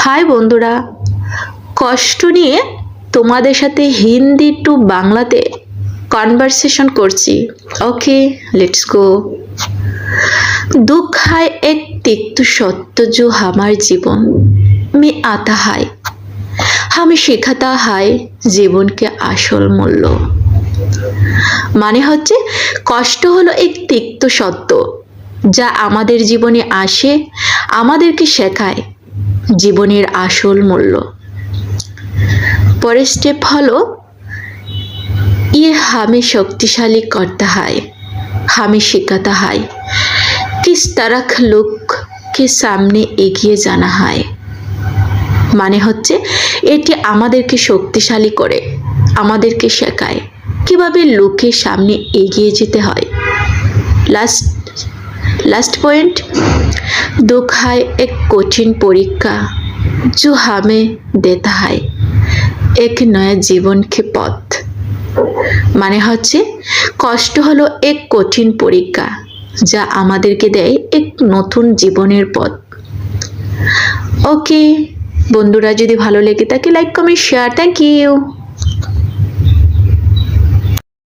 High বন্ধুরা, কষ্ট নিয়ে তোমাদের সাথে হিন্দি টু বাংলাতে কনভারসেশন করছি। Okay let's go. दुख है एक तिक्त सत्य जो हमारे जीवन में आता है, हमें सिखाता है जीवन के আসল মূল্য। মানে হচ্ছে কষ্ট হলো এক তিক্ত সত্য যা আমাদের জীবনে আসে, আমাদেরকে শেখায় জীবনের আসল মূল্য। পরের স্টেপ হলো ये हमें शक्तिशाली करता है, हमें सिखाता है किस तरह लोग के सामने এগিয়ে जाना है। মানে হচ্ছে এটি আমাদেরকে শক্তিশালী করে, আমাদেরকে শেখায় কিভাবে লোকের সামনে এগিয়ে যেতে হয়। लास्ट पॉइंट, दुख है एक कठिन परीक्षा जो हमें देता है एक नया जीवन के पथ। মানে হচ্ছে কষ্ট হলো এক কঠিন পরীক্ষা যা আমাদেরকে দেয় এক নতুন জীবনের পথ। ওকে বন্ধুরা, যদি ভালো লেগে থাকে like comment share. Thank you.